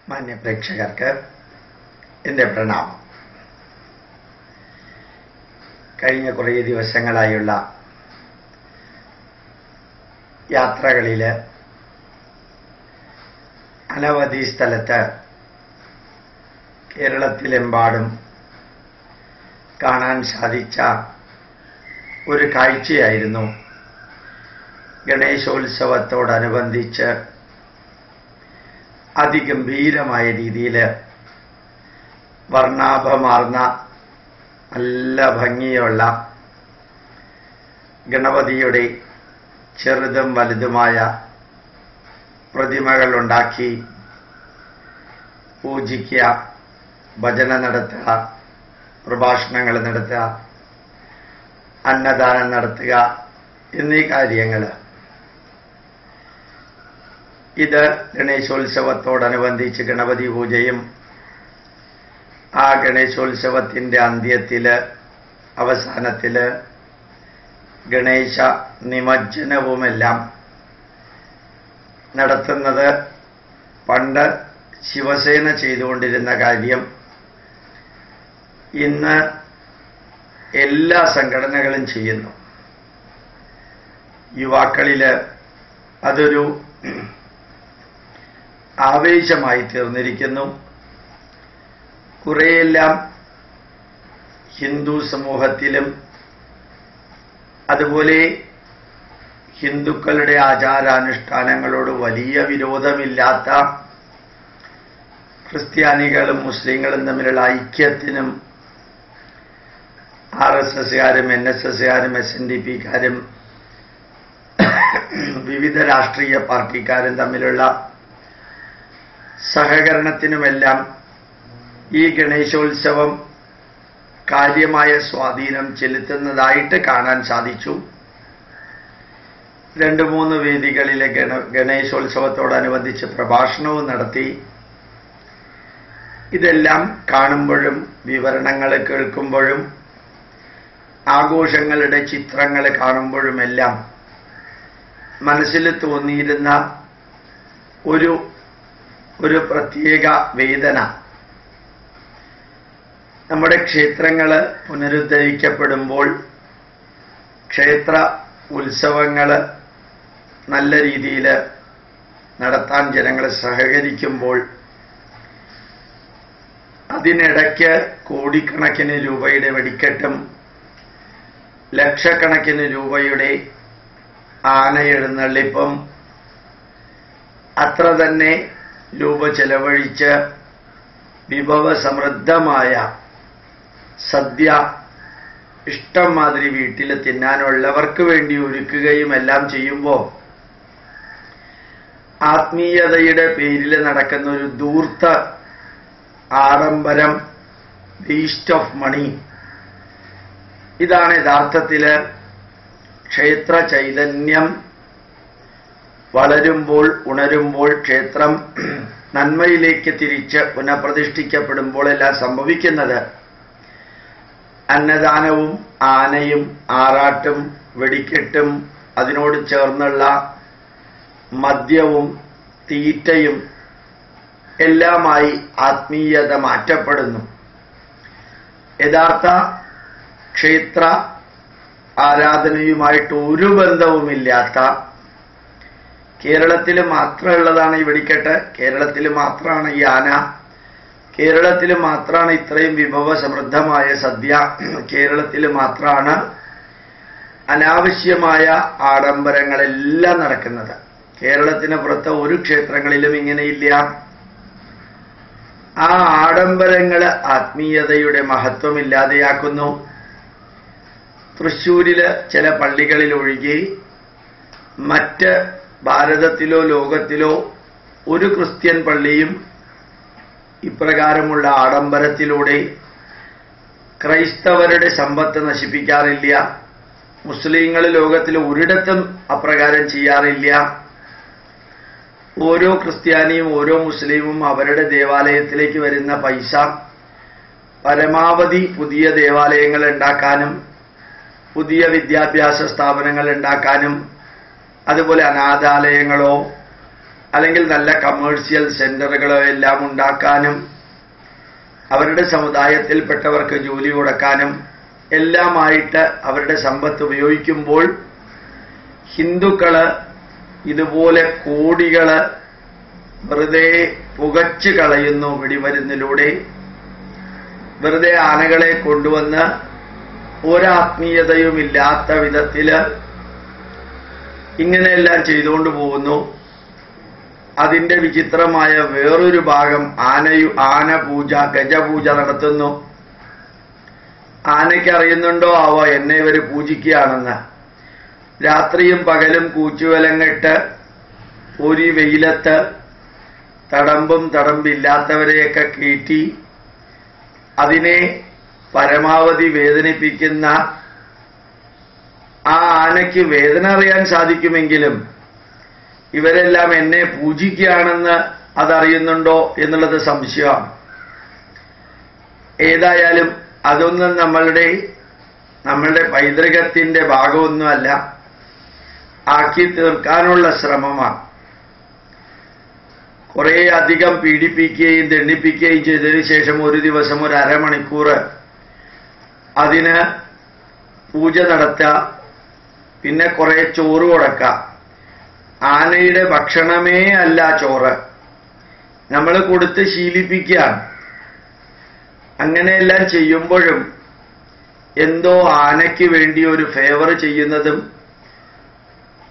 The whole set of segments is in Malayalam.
മാന്യ പ്രേക്ഷകർക്ക് എൻ്റെ പ്രണാമം. കഴിഞ്ഞ കുറേ ദിവസങ്ങളായുള്ള യാത്രകളിൽ അനവധി സ്ഥലത്ത് കേരളത്തിലെമ്പാടും കാണാൻ സാധിച്ച ഒരു കാഴ്ചയായിരുന്നു ഗണേശോത്സവത്തോടനുബന്ധിച്ച് അതിഗംഭീരമായ രീതിയിൽ വർണ്ണാഭമാർന്ന നല്ല ഭംഗിയുള്ള ഗണപതിയുടെ ചെറുതും വലുതുമായ പ്രതിമകൾ ഉണ്ടാക്കി പൂജിക്കുക, ഭജന നടത്തുക, പ്രഭാഷണങ്ങൾ നടത്തുക, അന്നദാനം നടത്തുക എന്നീ കാര്യങ്ങൾ. ഇത് ഗണേശോത്സവത്തോടനുബന്ധിച്ച് ഗണപതി പൂജയും ആ ഗണേശോത്സവത്തിൻ്റെ അന്ത്യത്തിൽ അവസാനത്തിൽ ഗണേശ നിമജ്ജനവുമെല്ലാം നടത്തുന്നത് പണ്ട് ശിവസേന ചെയ്തുകൊണ്ടിരുന്ന കാര്യം ഇന്ന് എല്ലാ സംഘടനകളും ചെയ്യുന്നു. യുവാക്കളിൽ അതൊരു ആവേശമായി തീർന്നിരിക്കുന്നു. കുറേയെല്ലാം ഹിന്ദു സമൂഹത്തിലും അതുപോലെ ഹിന്ദുക്കളുടെ ആചാരാനുഷ്ഠാനങ്ങളോട് വലിയ വിരോധമില്ലാത്ത ക്രിസ്ത്യാനികളും മുസ്ലിങ്ങളും തമ്മിലുള്ള ഐക്യത്തിനും RSSകാരും NSSകാരും SNDPക്കാരും വിവിധ രാഷ്ട്രീയ പാർട്ടിക്കാരും തമ്മിലുള്ള സഹകരണത്തിനുമെല്ലാം ഈ ഗണേശോത്സവം കാര്യമായ സ്വാധീനം ചെലുത്തുന്നതായിട്ട് കാണാൻ സാധിച്ചു. 2-3 വേദികളിലെ ഗണേശോത്സവത്തോടനുബന്ധിച്ച് പ്രഭാഷണവും നടത്തി. ഇതെല്ലാം കാണുമ്പോഴും വിവരണങ്ങൾ കേൾക്കുമ്പോഴും ആഘോഷങ്ങളുടെ ചിത്രങ്ങൾ കാണുമ്പോഴുമെല്ലാം മനസ്സിൽ തോന്നിയിരുന്ന ഒരു പ്രത്യേക വേദന, നമ്മുടെ ക്ഷേത്രങ്ങൾ പുനരുദ്ധരിക്കപ്പെടുമ്പോൾ, ക്ഷേത്ര ഉത്സവങ്ങൾ നല്ല രീതിയിൽ നടത്താൻ ജനങ്ങൾ സഹകരിക്കുമ്പോൾ അതിനിടയ്ക്ക് കോടിക്കണക്കിന് രൂപയുടെ വെടിക്കെട്ടും ലക്ഷക്കണക്കിന് രൂപയുടെ ആനയെഴുന്നള്ളിപ്പും അത്ര തന്നെ രൂപ ചെലവഴിച്ച് വിഭവസമൃദ്ധമായ സദ്യ ഇഷ്ടം മാതിരി വീട്ടിൽ തിന്നാനുള്ളവർക്ക് വേണ്ടി ഒരുക്കുകയും എല്ലാം ചെയ്യുമ്പോൾ ആത്മീയതയുടെ പേരിൽ നടക്കുന്ന ഒരു ധൂർത്ത ആഡംബരം, വേസ്റ്റ് ഓഫ് മണി, ഇതാണ് യഥാർത്ഥത്തിൽ ക്ഷേത്ര ചൈതന്യം വളരുമ്പോൾ, ഉണരുമ്പോൾ, ക്ഷേത്രം നന്മയിലേക്ക് തിരിച്ച് പുനഃപ്രതിഷ്ഠിക്കപ്പെടുമ്പോൾ എല്ലാം സംഭവിക്കുന്നത്. അന്നദാനവും ആനയും ആറാട്ടും വെടിക്കെട്ടും അതിനോട് ചേർന്നുള്ള മദ്യവും തീറ്റയും എല്ലാമായി ആത്മീയത മാറ്റപ്പെടുന്നു. യഥാർത്ഥ ക്ഷേത്ര ആരാധനയുമായിട്ട് ഒരു ബന്ധവുമില്ലാത്ത, കേരളത്തിൽ മാത്രമുള്ളതാണ് ഈ വെടിക്കെട്ട്, കേരളത്തിൽ മാത്രമാണ് ഈ ആന, കേരളത്തിൽ മാത്രമാണ് ഇത്രയും വിഭവസമൃദ്ധമായ സദ്യ, കേരളത്തിൽ മാത്രമാണ് അനാവശ്യമായ ആഡംബരങ്ങളെല്ലാം നടക്കുന്നത്. കേരളത്തിന് പുറത്ത് ഒരു ക്ഷേത്രങ്ങളിലും ഇങ്ങനെയില്ല. ആ ആഡംബരങ്ങൾ ആത്മീയതയുടെ മഹത്വം ഇല്ലാതെയാക്കുന്നു. തൃശ്ശൂരിൽ ചില പള്ളികളിൽ ഒഴികെ മറ്റ് ഭാരതത്തിലോ ലോകത്തിലോ ഒരു ക്രിസ്ത്യൻ പള്ളിയും ഇപ്രകാരമുള്ള ആഡംബരത്തിലൂടെ ക്രൈസ്തവരുടെ സമ്പത്ത് നശിപ്പിക്കാറില്ല. മുസ്ലിങ്ങൾ ലോകത്തിൽ ഒരിടത്തും അപ്രകാരം ചെയ്യാറില്ല. ഓരോ ക്രിസ്ത്യാനിയും ഓരോ മുസ്ലിമും അവരുടെ ദേവാലയത്തിലേക്ക് വരുന്ന പൈസ പരമാവധി പുതിയ ദേവാലയങ്ങൾ ഉണ്ടാക്കാനും പുതിയ വിദ്യാഭ്യാസ സ്ഥാപനങ്ങൾ ഉണ്ടാക്കാനും അതുപോലെ അനാഥാലയങ്ങളോ അല്ലെങ്കിൽ നല്ല കമേഴ്സ്യൽ സെന്ററുകളോ എല്ലാം ഉണ്ടാക്കാനും അവരുടെ സമുദായത്തിൽപ്പെട്ടവർക്ക് ജോലി കൊടുക്കാനും എല്ലാമായിട്ട് അവരുടെ സമ്പത്ത് ഉപയോഗിക്കുമ്പോൾ ഹിന്ദുക്കള് ഇതുപോലെ കോടികള് വെറുതെ പുകച്ചു കളയുന്നു വെടിമരുന്നിലൂടെ. വെറുതെ ആനകളെ കൊണ്ടുവന്ന് ഒരാത്മീയതയുമില്ലാത്ത വിധത്തില് ഇങ്ങനെയെല്ലാം ചെയ്തുകൊണ്ട് പോകുന്നു. അതിന്റെ വിചിത്രമായ വേറൊരു ഭാഗം ആനപൂജ, ഗജപൂജ നടത്തുന്നു. ആനയ്ക്ക് അറിയുന്നുണ്ടോ ആവോ എന്നെ ഇവര് പൂജിക്കുകയാണെന്ന്? രാത്രിയും പകലും കൂച്ചുവലങ്ങിട്ട് ഒരു വെയിലത്ത് തടമ്പും തടമ്പില്ലാത്തവരെയൊക്കെ കയറ്റി അതിനെ പരമാവധി വേദനിപ്പിക്കുന്ന ആ ആനയ്ക്ക് വേദന അറിയാൻ സാധിക്കുമെങ്കിലും ഇവരെല്ലാം എന്നെ പൂജിക്കുകയാണെന്ന് അതറിയുന്നുണ്ടോ എന്നുള്ളത് സംശയമാണ്. ഏതായാലും അതൊന്നും നമ്മളുടെ പൈതൃകത്തിന്റെ ഭാഗമൊന്നുമല്ല, ആക്കി തീർക്കാനുള്ള ശ്രമമാണ്. കുറേ അധികം പീഡിപ്പിക്കുകയും ദണ്ഡിപ്പിക്കുകയും ചെയ്തതിനു ശേഷം ഒരു ദിവസം ഒരു അരമണിക്കൂർ അതിന് പൂജ നടത്തുക, പിന്നെ കുറെ ചോറ് കൊടുക്കുക. ആനയുടെ ഭക്ഷണമേ അല്ല ചോറ്, നമ്മൾ കൊടുത്ത് ശീലിപ്പിക്കുകയാണ്. അങ്ങനെയെല്ലാം ചെയ്യുമ്പോഴും എന്തോ ആനയ്ക്ക് വേണ്ടി ഒരു ഫേവർ ചെയ്യുന്നതും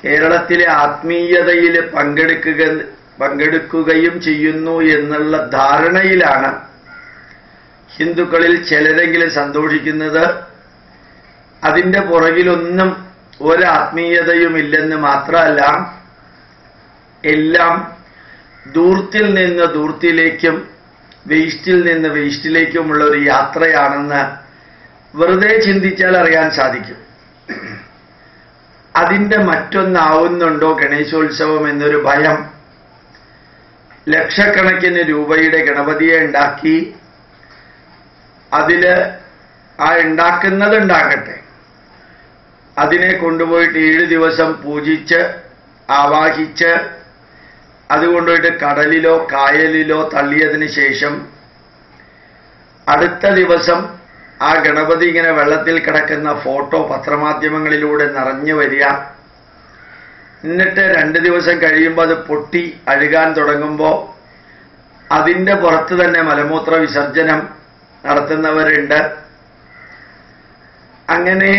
കേരളത്തിലെ ആത്മീയതയിൽ പങ്കെടുക്കുകയും ചെയ്യുന്നു എന്നുള്ള ധാരണയിലാണ് ഹിന്ദുക്കളിൽ ചിലരെങ്കിലും സന്തോഷിക്കുന്നത്. അതിന്റെ പുറകിലൊന്നും ഒരാത്മീയതയുമില്ലെന്ന് മാത്രമല്ല, എല്ലാം ദൂർത്തിൽ നിന്ന് ദൂർത്തിലേക്കും വേസ്റ്റിൽ നിന്ന് വേസ്റ്റിലേക്കുമുള്ള ഒരു യാത്രയാണെന്ന് വെറുതെ ചിന്തിച്ചാൽ അറിയാൻ സാധിക്കും. അതിന്റെ മറ്റൊന്നാവുന്നുണ്ടോ ഗണേശോത്സവം എന്നൊരു ഭയം. ലക്ഷക്കണക്കിന് രൂപയുടെ ഗണപതിയെ ഉണ്ടാക്കി അതില് ഉണ്ടാക്കുന്നത് ഉണ്ടാകട്ടെ, അതിനെ കൊണ്ടുപോയിട്ട് 7 ദിവസം പൂജിച്ച് ആവാഹിച്ച് അതുകൊണ്ടുപോയിട്ട് കടലിലോ കായലിലോ തള്ളിയതിന് ശേഷം അടുത്ത ദിവസം ആ ഗണപതി ഇങ്ങനെ വെള്ളത്തിൽ കിടക്കുന്ന ഫോട്ടോ പത്രമാധ്യമങ്ങളിലൂടെ നിറഞ്ഞു വരിക. എന്നിട്ട് 2 ദിവസം കഴിയുമ്പോൾ അത് പൊട്ടി അഴുകാൻ തുടങ്ങുമ്പോൾ അതിൻ്റെ പുറത്ത് തന്നെ മലമൂത്ര വിസർജനം നടത്തുന്നവരുണ്ട്. അങ്ങനെ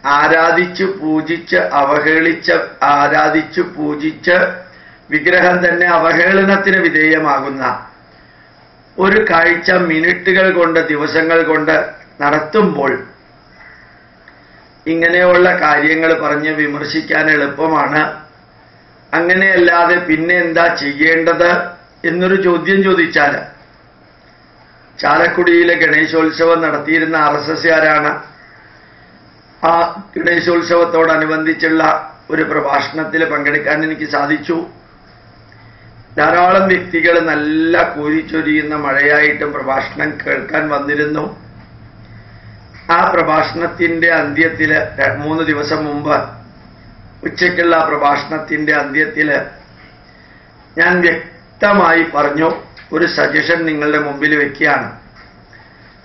ആരാധിച്ച് പൂജിച്ച് ആരാധിച്ച് പൂജിച്ച് വിഗ്രഹം തന്നെ അവഹേളനത്തിന് വിധേയമാകുന്ന ഒരു കാഴ്ച മിനിറ്റുകൾ കൊണ്ട് ദിവസങ്ങൾ കൊണ്ട് നടത്തുമ്പോൾ ഇങ്ങനെയുള്ള കാര്യങ്ങൾ പറഞ്ഞ് വിമർശിക്കാൻ എളുപ്പമാണ്. അങ്ങനെയല്ലാതെ പിന്നെ എന്താ ചെയ്യേണ്ടത് എന്നൊരു ചോദ്യം ചോദിച്ചാൽ, ചാലക്കുടിയിലെ ഗണേശോത്സവം നടത്തിയിരുന്ന RSSകാരാണ്. ആ ഗണേശോത്സവത്തോടനുബന്ധിച്ചുള്ള ഒരു പ്രഭാഷണത്തിൽ പങ്കെടുക്കാൻ എനിക്ക് സാധിച്ചു. ധാരാളം വ്യക്തികൾ നല്ല കൂരിച്ചൊരിയുന്ന മഴയായിട്ടും പ്രഭാഷണം കേൾക്കാൻ വന്നിരുന്നു. ആ പ്രഭാഷണത്തിന്റെ അന്ത്യത്തിൽ 3 ദിവസം മുമ്പ് ഉച്ചയ്ക്കുള്ള പ്രഭാഷണത്തിന്റെ അന്ത്യത്തിൽ ഞാൻ വ്യക്തമായി പറഞ്ഞു, ഒരു സജഷൻ നിങ്ങളുടെ മുമ്പിൽ വെക്കുകയാണ്.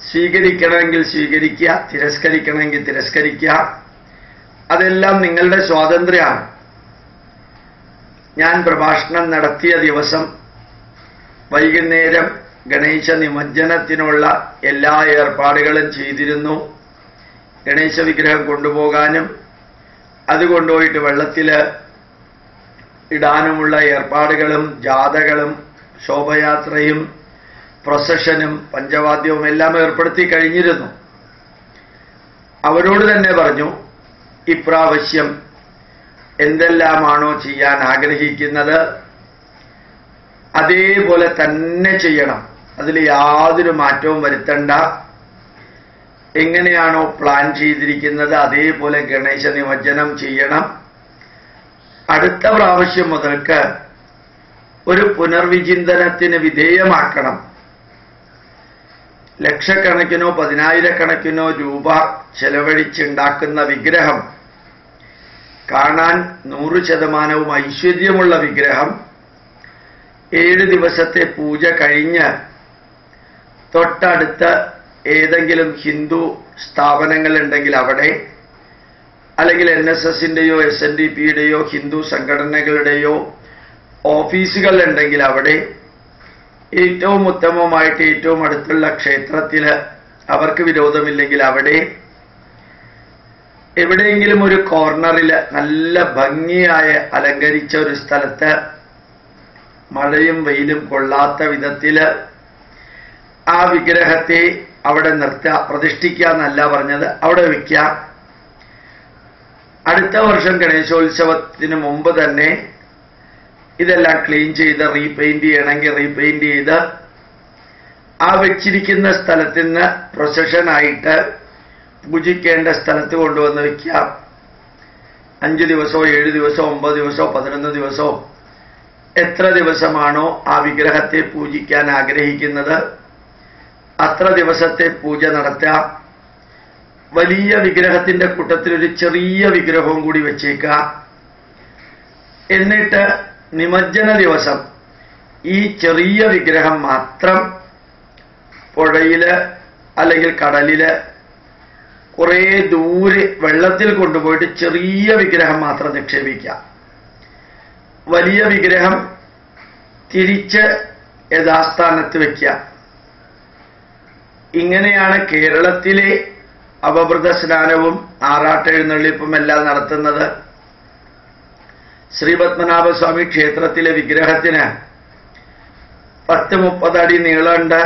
സ്വീകരിക്കണമെങ്കിൽ സ്വീകരിക്കുക, തിരസ്കരിക്കണമെങ്കിൽ തിരസ്കരിക്കുക, അതെല്ലാം നിങ്ങളുടെ സ്വാതന്ത്ര്യമാണ്. ഞാൻ പ്രഭാഷണം നടത്തിയ ദിവസം വൈകുന്നേരം ഗണേശ നിമജ്ജനത്തിനുള്ള എല്ലാ ഏർപ്പാടുകളും ചെയ്തിരുന്നു. ഗണേശ വിഗ്രഹം കൊണ്ടുപോകാനും അത് കൊണ്ടുപോയിട്ട് വെള്ളത്തിൽ ഇടാനുമുള്ള ഏർപ്പാടുകളും ജാഥകളും ശോഭയാത്രയും പ്രൊസഷനും പഞ്ചവാദ്യവും എല്ലാം ഏർപ്പെടുത്തി കഴിഞ്ഞിരുന്നു. അവരോട് തന്നെ പറഞ്ഞു, ഇപ്രാവശ്യം എന്തെല്ലാമാണോ ചെയ്യാൻ ആഗ്രഹിക്കുന്നത് അതേപോലെ തന്നെ ചെയ്യണം, അതിൽ യാതൊരു മാറ്റവും വരുത്തണ്ട. എങ്ങനെയാണോ പ്ലാൻ ചെയ്തിരിക്കുന്നത് അതേപോലെ ഗണേശ നിമജ്ജനം ചെയ്യണം. അടുത്ത പ്രാവശ്യം മുതൽക്ക് ഒരു പുനർവിചിന്തനത്തിന് വിധേയമാക്കണം. ലക്ഷക്കണക്കിനോ 10,000-കണക്കിനോ രൂപ ചെലവഴിച്ചുണ്ടാക്കുന്ന വിഗ്രഹം, കാണാൻ 100% ഐശ്വര്യമുള്ള വിഗ്രഹം 7 ദിവസത്തെ പൂജ കഴിഞ്ഞ് തൊട്ടടുത്ത് ഏതെങ്കിലും ഹിന്ദു സ്ഥാപനങ്ങളുണ്ടെങ്കിൽ അവിടെ, അല്ലെങ്കിൽ NSSന്റെയോ SNDPയുടെയോ ഹിന്ദു സംഘടനകളുടെയോ ഓഫീസുകൾ ഉണ്ടെങ്കിൽ അവിടെ, ഏറ്റവും ഉത്തമമായിട്ട് ഏറ്റവും അടുത്തുള്ള ക്ഷേത്രത്തിൽ അവർക്ക് വിരോധമില്ലെങ്കിൽ അവിടെ, എവിടെയെങ്കിലും ഒരു കോർണറിൽ നല്ല ഭംഗിയായ അലങ്കരിച്ച ഒരു സ്ഥലത്ത് മഴയും വെയിലും കൊള്ളാത്ത വിധത്തിൽ ആ വിഗ്രഹത്തെ അവിടെ നിർത്തുക. പ്രതിഷ്ഠിക്കുക എന്നല്ല പറഞ്ഞത്, അവിടെ വയ്ക്കുക. അടുത്ത വർഷം ഗണേശോത്സവത്തിന് മുമ്പ് തന്നെ ഇതെല്ലാം ക്ലീൻ ചെയ്ത് റീപെയിന്റ് ചെയ്യണമെങ്കിൽ റീപെയിന്റ് ചെയ്ത് ആ വെച്ചിരിക്കുന്ന സ്ഥലത്ത് നിന്ന് പ്രൊസഷനായിട്ട് പൂജിക്കേണ്ട സ്ഥലത്ത് കൊണ്ടുവന്ന് വയ്ക്കുക. 5 ദിവസമോ 7 ദിവസമോ 9 ദിവസമോ 11 ദിവസമോ എത്ര ദിവസമാണോ ആ വിഗ്രഹത്തെ പൂജിക്കാൻ ആഗ്രഹിക്കുന്നത് അത്ര ദിവസത്തെ പൂജ നടത്തുക. വലിയ വിഗ്രഹത്തിന്റെ കൂട്ടത്തിൽ ഒരു ചെറിയ വിഗ്രഹവും കൂടി വെച്ചേക്കുക. എന്നിട്ട് നിമജ്ജന ദിവസം ഈ ചെറിയ വിഗ്രഹം മാത്രം പുഴയില് അല്ലെങ്കിൽ കടലില് കുറേ ദൂരെ വെള്ളത്തിൽ കൊണ്ടുപോയിട്ട് ചെറിയ വിഗ്രഹം മാത്രം നിക്ഷേപിക്കുക. വലിയ വിഗ്രഹം തിരിച്ച് യഥാസ്ഥാനത്ത് വയ്ക്കുക. ഇങ്ങനെയാണ് കേരളത്തിലെ അപഭൃത സ്നാനവും ആറാട്ടെഴുന്നള്ളിപ്പും എല്ലാം നടത്തുന്നത്. ശ്രീപത്മനാഭസ്വാമി ക്ഷേത്രത്തിലെ വിഗ്രഹത്തിന് 10-30 അടി നീളമുണ്ട്.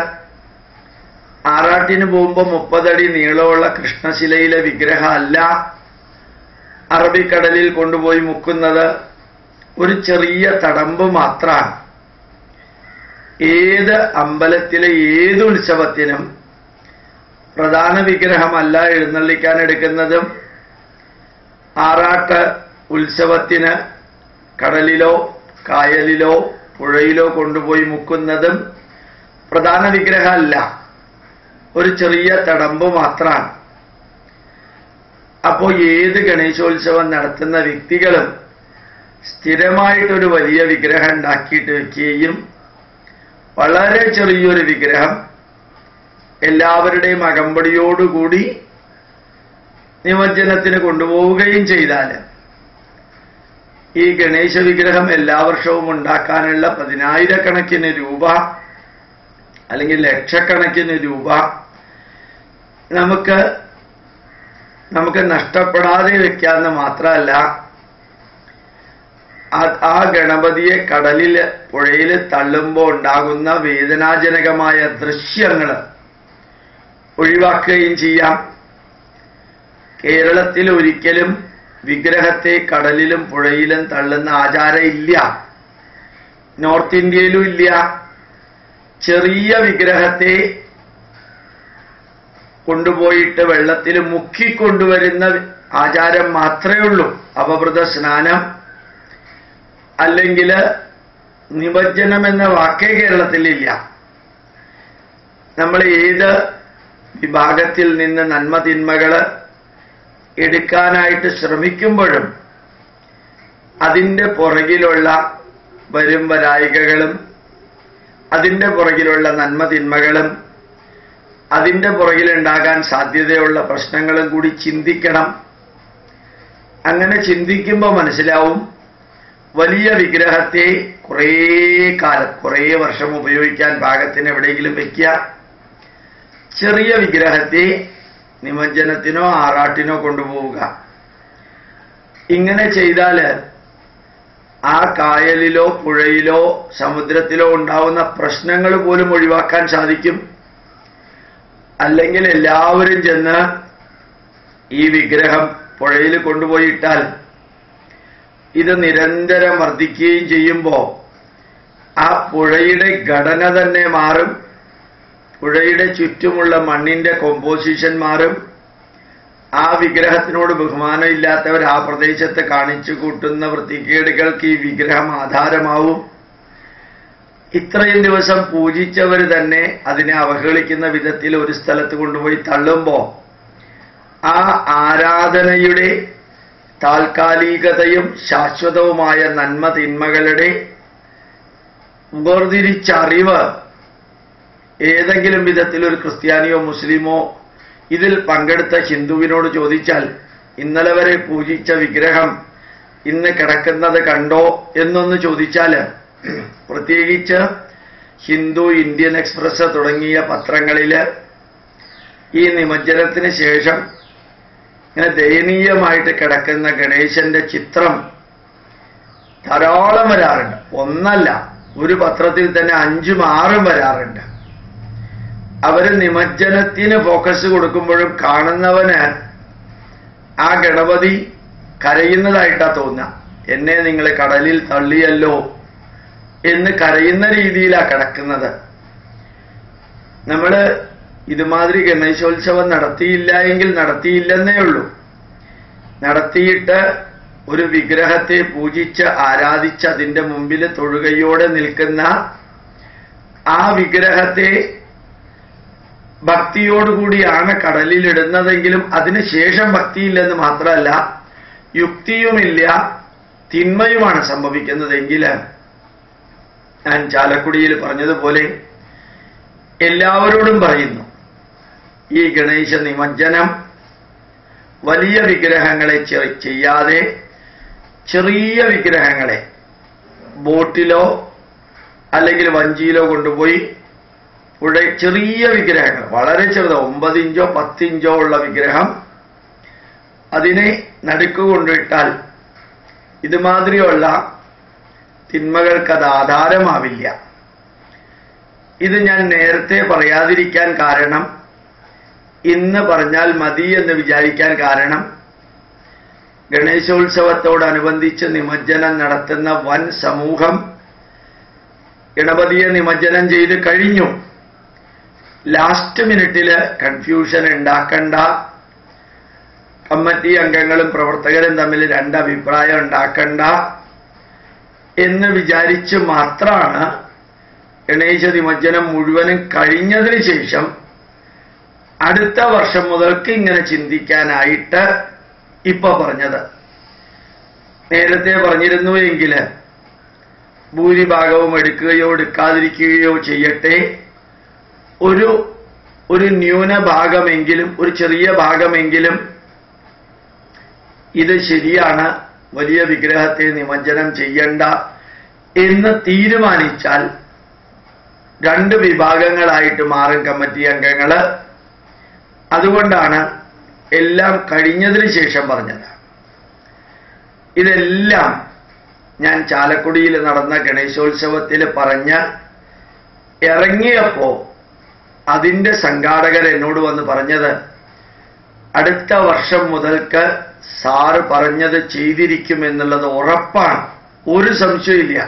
ആറാട്ടിന് പോകുമ്പോൾ 30 അടി നീളമുള്ള കൃഷ്ണശിലയിലെ വിഗ്രഹം അല്ല അറബിക്കടലിൽ കൊണ്ടുപോയി മുക്കുന്നത്, ഒരു ചെറിയ തടമ്പ് മാത്രമാണ്. ഏത് അമ്പലത്തിലെ ഏത് ഉത്സവത്തിനും പ്രധാന വിഗ്രഹമല്ല എഴുന്നള്ളിക്കാൻ എടുക്കുന്നതും ആറാട്ട് ഉത്സവത്തിന് കടലിലോ കായലിലോ പുഴയിലോ കൊണ്ടുപോയി മുക്കുന്നതും പ്രധാന വിഗ്രഹമല്ല, ഒരു ചെറിയ തടമ്പ് മാത്രമാണ്. അപ്പോൾ ഏത് ഗണേശോത്സവം നടത്തുന്ന വ്യക്തികളും സ്ഥിരമായിട്ടൊരു വലിയ വിഗ്രഹം ഉണ്ടാക്കിയിട്ട് വയ്ക്കുകയും വളരെ ചെറിയൊരു വിഗ്രഹം എല്ലാവരുടെയും അകമ്പടിയോടുകൂടി നിമജ്ജനത്തിന് കൊണ്ടുപോവുകയും ചെയ്താൽ ഈ ഗണേശ വിഗ്രഹം എല്ലാ വർഷവും ഉണ്ടാക്കാനുള്ള 10,000-കണക്കിന് രൂപ അല്ലെങ്കിൽ ലക്ഷക്കണക്കിന് രൂപ നമുക്ക് നഷ്ടപ്പെടാതെ വെക്കാമെന്ന് മാത്രമല്ല, ആ ഗണപതിയെ കടലിൽ പുഴയിൽ തള്ളുമ്പോൾ ഉണ്ടാകുന്ന വേദനാജനകമായ ദൃശ്യങ്ങൾ ഒഴിവാക്കുകയും ചെയ്യാം. കേരളത്തിൽ ഒരിക്കലും വിഗ്രഹത്തെ കടലിലും പുഴയിലും തള്ളുന്ന ആചാരം ഇല്ല, നോർത്ത് ഇന്ത്യയിലും ഇല്ല. ചെറിയ വിഗ്രഹത്തെ കൊണ്ടുപോയിട്ട് വെള്ളത്തിൽ മുക്കിക്കൊണ്ടുവരുന്ന ആചാരം മാത്രമേ ഉള്ളൂ. അപഭൃത സ്നാനം അല്ലെങ്കിൽ നിമജ്ജനം എന്ന വാക്കേ കേരളത്തിലില്ല. നമ്മൾ ഏത് വിഭാഗത്തിൽ നിന്ന് നന്മ തിന്മകൾ എടുക്കാനായിട്ട് ശ്രമിക്കുമ്പോഴും അതിൻ്റെ പുറകിലുള്ള വരും വരായികകളും അതിൻ്റെ പുറകിലുള്ള നന്മ തിന്മകളും അതിൻ്റെ പുറകിലുണ്ടാകാൻ സാധ്യതയുള്ള പ്രശ്നങ്ങളും കൂടി ചിന്തിക്കണം. അങ്ങനെ ചിന്തിക്കുമ്പോൾ മനസ്സിലാവും, വലിയ വിഗ്രഹത്തെ കുറേ കാലം കുറേ വർഷം ഉപയോഗിക്കാൻ പാകത്തിന് എവിടെയെങ്കിലും വയ്ക്കുക, ചെറിയ വിഗ്രഹത്തെ നിമജ്ജനത്തിനോ ആറാട്ടിനോ കൊണ്ടുപോവുക. ഇങ്ങനെ ചെയ്താൽ ആ കായലിലോ പുഴയിലോ സമുദ്രത്തിലോ ഉണ്ടാവുന്ന പ്രശ്നങ്ങൾ പോലും ഒഴിവാക്കാൻ സാധിക്കും. അല്ലെങ്കിൽ എല്ലാവരും ചെന്ന് ഈ വിഗ്രഹം പുഴയിൽ കൊണ്ടുപോയിട്ടാൽ ഇത് നിരന്തരം വർദ്ധിക്കുകയും ചെയ്യുമ്പോൾ ആ പുഴയുടെ ഘടന തന്നെ മാറും, പുഴയുടെ ചുറ്റുമുള്ള മണ്ണിന്റെ കോമ്പോസിഷൻ മാറും. ആ വിഗ്രഹത്തിനോട് ബഹുമാനമില്ലാത്തവർ ആ പ്രദേശത്ത് കാണിച്ചു കൂട്ടുന്ന വൃത്തികേടുകൾക്ക് ഈ വിഗ്രഹം ആധാരമാവും. ഇത്രയും ദിവസം പൂജിച്ചവർ തന്നെ അതിനെ അവഹേളിക്കുന്ന വിധത്തിൽ ഒരു സ്ഥലത്ത് കൊണ്ടുപോയി തള്ളുമ്പോൾ ആ ആരാധനയുടെ താൽക്കാലികതയും ശാശ്വതവുമായ നന്മ തിന്മകളുടെ വേർതിരിച്ച അറിവ് ഏതെങ്കിലും വിധത്തിൽ ഒരു ക്രിസ്ത്യാനിയോ മുസ്ലിമോ ഇതിൽ പങ്കെടുത്ത ഹിന്ദുവിനോട് ചോദിച്ചാൽ ഇന്നലെ വരെ പൂജിച്ച വിഗ്രഹം ഇന്ന് കിടക്കുന്നത് കണ്ടോ എന്നൊന്ന് ചോദിച്ചാൽ, പ്രത്യേകിച്ച് ഹിന്ദു, ഇന്ത്യൻ എക്സ്പ്രസ് തുടങ്ങിയ പത്രങ്ങളിൽ ഈ നിമജ്ജനത്തിന് ശേഷം ഇങ്ങനെ ദയനീയമായിട്ട് കിടക്കുന്ന ഗണേശന്റെ ചിത്രം ധാരാളം വരാറുണ്ട്. ഒന്നല്ല, ഒരു പത്രത്തിൽ തന്നെ 5ഉം 6ഉം വരാറുണ്ട്. അവര് നിമജ്ജനത്തിന് ഫോക്കസ് കൊടുക്കുമ്പോഴും കാണുന്നവന് ആ ഗണപതി കരയുന്നതായിട്ടാ തോന്നുക. എന്നെ നിങ്ങൾ കടലിൽ തള്ളിയല്ലോ എന്ന് കരയുന്ന രീതിയിലാണ് കിടക്കുന്നത്. നമ്മള് ഇതുമാതിരി ഗണേശോത്സവം നടത്തിയില്ല എങ്കിൽ നടത്തിയില്ലെന്നേ ഉള്ളൂ. നടത്തിയിട്ട് ഒരു വിഗ്രഹത്തെ പൂജിച്ച് ആരാധിച്ച് അതിൻ്റെ മുമ്പിൽ തൊഴുകയോടെ നിൽക്കുന്ന ആ വിഗ്രഹത്തെ ഭക്തിയോടുകൂടിയാണ് കടലിലിടുന്നതെങ്കിലും അതിനുശേഷം ഭക്തിയില്ലെന്ന് മാത്രമല്ല, യുക്തിയുമില്ല, തിന്മയുമാണ് സംഭവിക്കുന്നതെങ്കിൽ ഞാൻ ചാലക്കുടിയിൽ പറഞ്ഞതുപോലെ എല്ലാവരോടും പറയുന്നു, ഈ ഗണേശ നിമജ്ജനം വലിയ വിഗ്രഹങ്ങളെ ചെയ്യാതെ ചെറിയ വിഗ്രഹങ്ങളെ ബോട്ടിലോ അല്ലെങ്കിൽ വഞ്ചിയിലോ കൊണ്ടുപോയി ചെറിയ വിഗ്രഹങ്ങൾ, വളരെ ചെറുത് 9 ഇഞ്ചോ 10 ഇഞ്ചോ ഉള്ള വിഗ്രഹം അതിനെ നടുക്ക് കൊണ്ടിട്ടാൽ ഇതുമാതിരിയുള്ള തിന്മകൾക്കത് ആധാരമാവില്ല. ഇത് ഞാൻ നേരത്തെ പറയാതിരിക്കാൻ കാരണം, ഇന്ന് പറഞ്ഞാൽ മതി എന്ന് വിചാരിക്കാൻ കാരണം, ഗണേശോത്സവത്തോടനുബന്ധിച്ച് നിമജ്ജനം നടത്തുന്ന വൻ സമൂഹം ഗണപതിയെ നിമജ്ജനം ചെയ്ത് കഴിഞ്ഞു. ലാസ്റ്റ് മിനിറ്റില് കൺഫ്യൂഷൻ ഉണ്ടാക്കണ്ട, കമ്മിറ്റി അംഗങ്ങളും പ്രവർത്തകരും തമ്മിൽ 2 അഭിപ്രായം ഉണ്ടാക്കണ്ട എന്ന് വിചാരിച്ച് മാത്രമാണ് ഗണേശ നിമജ്ജനം മുഴുവനും കഴിഞ്ഞതിന് ശേഷം അടുത്ത വർഷം മുതൽക്ക് ഇങ്ങനെ ചിന്തിക്കാനായിട്ട് ഇപ്പൊ പറഞ്ഞത്. നേരത്തെ പറഞ്ഞിരുന്നു എങ്കിൽ ഭൂരിഭാഗവും എടുക്കുകയോ എടുക്കാതിരിക്കുകയോ ചെയ്യട്ടെ, ഒരു ന്യൂനഭാഗമെങ്കിലും, ഒരു ചെറിയ ഭാഗമെങ്കിലും ഇത് ശരിയാണ്, വലിയ വിഗ്രഹത്തെ നിമജ്ജനം ചെയ്യണ്ട എന്ന് തീരുമാനിച്ചാൽ 2 വിഭാഗങ്ങളായിട്ട് മാറും കമ്മിറ്റി അംഗങ്ങള്. അതുകൊണ്ടാണ് എല്ലാം കഴിഞ്ഞതിന് ശേഷം പറഞ്ഞത്. ഇതെല്ലാം ഞാൻ ചാലക്കുടിയിൽ നടന്ന ഗണേശോത്സവത്തിൽ പറഞ്ഞ് ഇറങ്ങിയപ്പോ അതിൻ്റെ സംഘാടകർ എന്നോട് വന്ന് പറഞ്ഞത്, അടുത്ത വർഷം മുതൽക്ക് സാറ് പറഞ്ഞത് ചെയ്തിരിക്കുമെന്നുള്ളത് ഉറപ്പാണ്, ഒരു സംശയമില്ല.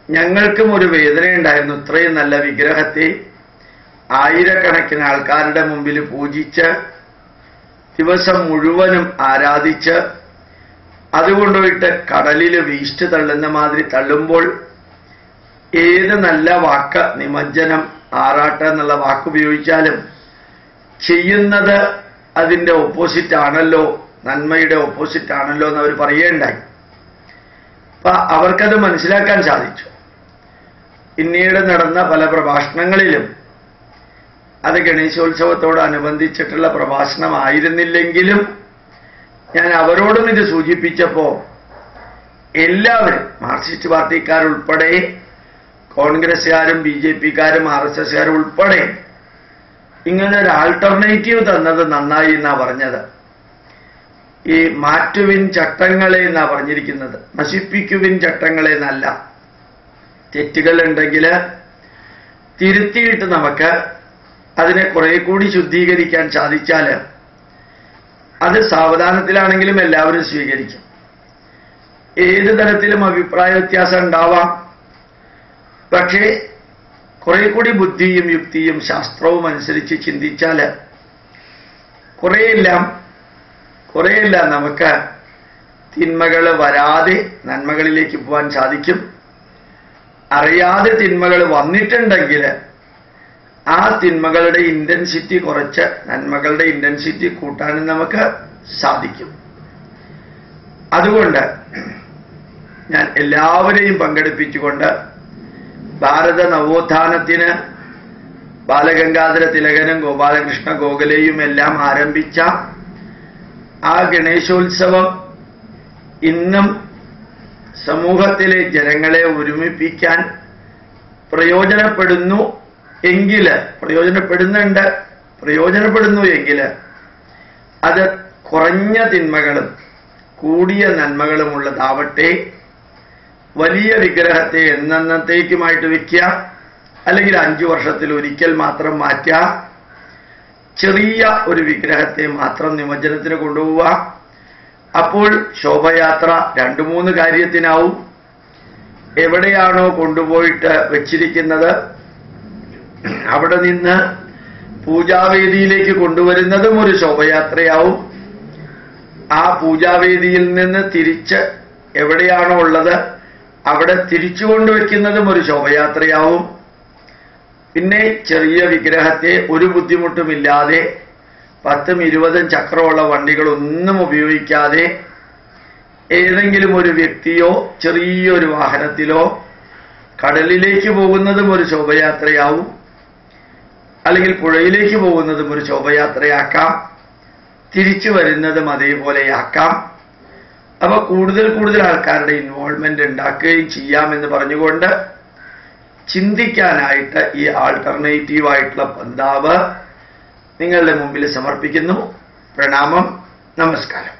ഞങ്ങൾക്കും ഒരു വേദനയുണ്ടായിരുന്നു, ഇത്രയും നല്ല വിഗ്രഹത്തെ ആയിരക്കണക്കിന് ആൾക്കാരുടെ മുമ്പിൽ പൂജിച്ച് ദിവസം മുഴുവനും ആരാധിച്ച് അതുകൊണ്ടുപോയിട്ട് കടലിൽ വേസ്റ്റ് തള്ളുന്ന മാതിരി തള്ളുമ്പോൾ ഏത് നല്ല വാക്ക്, നിമജ്ജനം, ആറാട്ട് എന്നുള്ള വാക്കുപയോഗിച്ചാലും ചെയ്യുന്നത് അതിൻ്റെ ഓപ്പോസിറ്റ് ആണല്ലോ, നന്മയുടെ ഓപ്പോസിറ്റ് ആണല്ലോ എന്ന് അവർ പറയുകയുണ്ടായി. അപ്പൊ അവർക്കത് മനസ്സിലാക്കാൻ സാധിച്ചു. പിന്നീട് നടന്ന പല പ്രഭാഷണങ്ങളിലും അത് ഗണേശോത്സവത്തോടനുബന്ധിച്ചിട്ടുള്ള പ്രഭാഷണമായിരുന്നില്ലെങ്കിലും ഞാൻ അവരോടും ഇത് സൂചിപ്പിച്ചപ്പോൾ എല്ലാവരും, മാർക്സിസ്റ്റ് പാർട്ടിക്കാരുൾപ്പെടെ, കോൺഗ്രസ്സുകാരും BJPക്കാരും RSSകാരും ഉൾപ്പെടെ ഇങ്ങനെ ഒരു ആൾട്ടർനേറ്റീവ് തന്നത് നന്നായി എന്നാ പറഞ്ഞത്. ഈ മാറ്റുവിൻ ചട്ടങ്ങളെ എന്നാ പറഞ്ഞിരിക്കുന്നത്, നശിപ്പിക്കുവിൻ ചട്ടങ്ങളെ എന്നല്ല. തെറ്റുകളുണ്ടെങ്കിൽ തിരുത്തിയിട്ട് നമുക്ക് അതിനെ കുറെ കൂടി ശുദ്ധീകരിക്കാൻ സാധിച്ചാൽ അത് സാവധാനത്തിലാണെങ്കിലും എല്ലാവരും സ്വീകരിക്കും. ഏത് തരത്തിലും അഭിപ്രായ വ്യത്യാസം ഉണ്ടാവാം, പക്ഷേ കുറെ കൂടി ബുദ്ധിയും യുക്തിയും ശാസ്ത്രവും അനുസരിച്ച് ചിന്തിച്ചാൽ കുറെയെല്ലാം നമുക്ക് തിന്മകൾ വരാതെ നന്മകളിലേക്ക് പോകാൻ സാധിക്കും. അറിയാതെ തിന്മകൾ വന്നിട്ടുണ്ടെങ്കിൽ ആ തിന്മകളുടെ ഇന്റൻസിറ്റി കുറച്ച് നന്മകളുടെ ഇന്റൻസിറ്റി കൂട്ടാനും നമുക്ക് സാധിക്കും. അതുകൊണ്ട് ഞാൻ എല്ലാവരെയും പങ്കെടുപ്പിച്ചുകൊണ്ട് ഭാരത നവോത്ഥാനത്തിന് ബാലഗംഗാധര തിലകനും ഗോപാലകൃഷ്ണ ഗോഖലെയും എല്ലാം ആരംഭിച്ച ആ ഗണേശോത്സവം ഇന്നും സമൂഹത്തിലെ ജനങ്ങളെ ഒരുമിപ്പിക്കാൻ പ്രയോജനപ്പെടുന്നു എങ്കിൽ അത് കുറഞ്ഞ തിന്മകളും കൂടിയ നന്മകളുമുള്ളതാവട്ടെ. വലിയ വിഗ്രഹത്തെ എന്നത്തേക്കുമായിട്ട് വയ്ക്കുക, അല്ലെങ്കിൽ 5 വർഷത്തിൽ ഒരിക്കൽ മാത്രം മാറ്റുക, ചെറിയ ഒരു വിഗ്രഹത്തെ മാത്രം നിമജ്ജനത്തിന് കൊണ്ടുപോവുക. അപ്പോൾ ശോഭയാത്ര 2-3 കാര്യത്തിനാവും. എവിടെയാണോ കൊണ്ടുപോയിട്ട് വെച്ചിരിക്കുന്നത് അവിടെ നിന്ന് പൂജാവേദിയിലേക്ക് കൊണ്ടുവരുന്നതും ഒരു ശോഭയാത്രയാവും. ആ പൂജാവേദിയിൽ നിന്ന് തിരിച്ച് എവിടെയാണോ ഉള്ളത് അവിടെ തിരിച്ചു കൊണ്ടുവയ്ക്കുന്നതും ഒരു ശോഭയാത്രയാവും. പിന്നെ ചെറിയ വിഗ്രഹത്തെ ഒരു ബുദ്ധിമുട്ടുമില്ലാതെ 10-20 ചക്രമുള്ള വണ്ടികളൊന്നും ഉപയോഗിക്കാതെ ഏതെങ്കിലും ഒരു വ്യക്തിയോ ചെറിയൊരു വാഹനത്തിലോ കടലിലേക്ക് പോകുന്നതും ഒരു ശോഭയാത്രയാവും, അല്ലെങ്കിൽ പുഴയിലേക്ക് പോകുന്നതും ഒരു ശോഭയാത്രയാക്കാം, തിരിച്ചു വരുന്നതും അതേപോലെയാക്കാം. അപ്പോൾ കൂടുതൽ ആൾക്കാരുടെ ഇൻവോൾവ്മെന്റ് ഉണ്ടാക്കുകയും ചെയ്യാമെന്ന് പറഞ്ഞുകൊണ്ട് ചിന്തിക്കാനായിട്ട് ഈ ആൾട്ടർനേറ്റീവായിട്ടുള്ള പന്താവ് നിങ്ങളുടെ മുമ്പിൽ സമർപ്പിക്കുന്നു. പ്രണാമം, നമസ്കാരം.